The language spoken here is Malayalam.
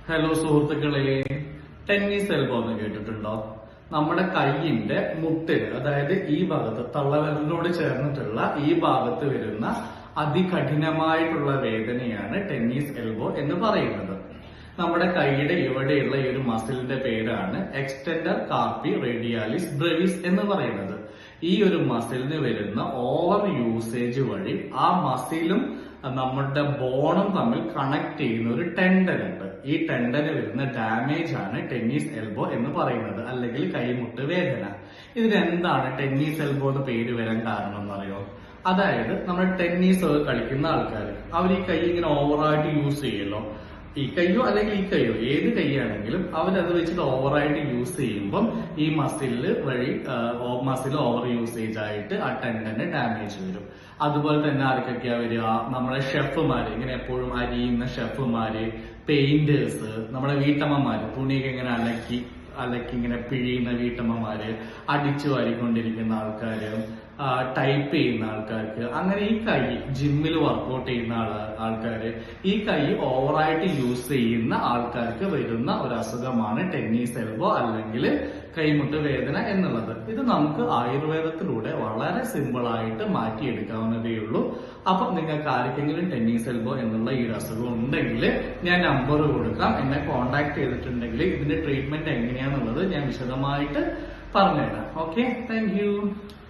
ഹലോ സുഹൃത്തുക്കളെ, ടെന്നീസ് എൽബോ എന്ന് കേട്ടിട്ടുണ്ടോ? നമ്മുടെ കൈയിന്റെ മുട്ടിന്, അതായത് ഈ ഭാഗത്ത് തള്ളവിരലിനോട് ചേർന്നിട്ടുള്ള ഈ ഭാഗത്ത് വരുന്ന അതികഠിനമായിട്ടുള്ള വേദനയാണ് ടെന്നീസ് എൽബോ എന്ന് പറയുന്നത്. നമ്മുടെ കൈയുടെ ഇവിടെയുള്ള ഈ ഒരു മസിലിന്റെ പേരാണ് എക്സ്റ്റെൻഡർ കാർപ്പി റേഡിയാലിസ് ബ്രെവിസ് എന്ന് പറയുന്നത്. ഈ ഒരു മസിലിന് വരുന്ന ഓവർ യൂസേജ് വഴി ആ മസിലും നമ്മുടെ ബോണും തമ്മിൽ കണക്ട് ചെയ്യുന്ന ഒരു ടെൻഡൻ ഉണ്ട്. ഈ ടെൻഡന് വരുന്ന ഡാമേജ് ആണ് ടെന്നീസ് എൽബോ എന്ന് പറയുന്നത്, അല്ലെങ്കിൽ കൈമുട്ട് വേദന. ഇതിനെന്താണ് ടെന്നീസ് എൽബോ എന്ന് പേര് വരാൻ കാരണം എന്നറിയോ? അതായത് നമ്മൾ ടെന്നീസ് കളിക്കുന്ന ആൾക്കാർ അവർ ഈ കൈ ഇങ്ങനെ ഓവറായിട്ട് യൂസ് ചെയ്യല്ലോ. ഈ കൈയോ അല്ലെങ്കിൽ ഈ കൈയോ ഏത് കൈയാണെങ്കിലും അവരത് വെച്ചിട്ട് ഓവറായിട്ട് യൂസ് ചെയ്യുമ്പം ഈ മസില് വഴി മസിൽ ഓവർ യൂസേജ് ആയിട്ട് ആ ടെൻഡന് ഡാമേജ് വരും. അതുപോലെ തന്നെ ആർക്കൊക്കെയാ വരിക? നമ്മുടെ ഷെഫുമാര്, ഇങ്ങനെ എപ്പോഴും അരിയുന്ന ഷെഫുമാര്, പെയിന്റേഴ്സ്, നമ്മുടെ വീട്ടമ്മമാര്, തുണിയൊക്കെ ഇങ്ങനെ അലക്കി ഇങ്ങനെ പിഴിയുന്ന വീട്ടമ്മമാര്, അടിച്ചു വാരിക്കൊണ്ടിരിക്കുന്ന ആൾക്കാര്, ടൈപ്പ് ചെയ്യുന്ന ആൾക്കാർക്ക്, അങ്ങനെ ഈ കൈ ജിമ്മിൽ വർക്ക്ഔട്ട് ചെയ്യുന്ന ആൾക്കാര്, ഈ കൈ ഓവറായിട്ട് യൂസ് ചെയ്യുന്ന ആൾക്കാർക്ക് വരുന്ന ഒരു അസുഖമാണ് ടെന്നീസ് എൽബോ അല്ലെങ്കിൽ കൈമുട്ട് വേദന എന്നുള്ളത്. ഇത് നമുക്ക് ആയുർവേദത്തിലൂടെ വളരെ സിമ്പിൾ ആയിട്ട് മാറ്റിയെടുക്കാവുന്നതേ ഉള്ളൂ. അപ്പൊ നിങ്ങൾക്ക് ആർക്കെങ്കിലും ടെന്നീസ് എൽബോ എന്നുള്ള ഈ ഒരു അസുഖം ഉണ്ടെങ്കിൽ ഞാൻ നമ്പർ കൊടുക്കാം. എന്നെ കോൺടാക്ട് ചെയ്തിട്ടുണ്ടെങ്കിൽ ഇതിന്റെ ട്രീറ്റ്മെന്റ് എങ്ങനെയാണെന്നുള്ളത് ഞാൻ വിശദമായിട്ട് പറഞ്ഞുതരാം. Okay, thank you.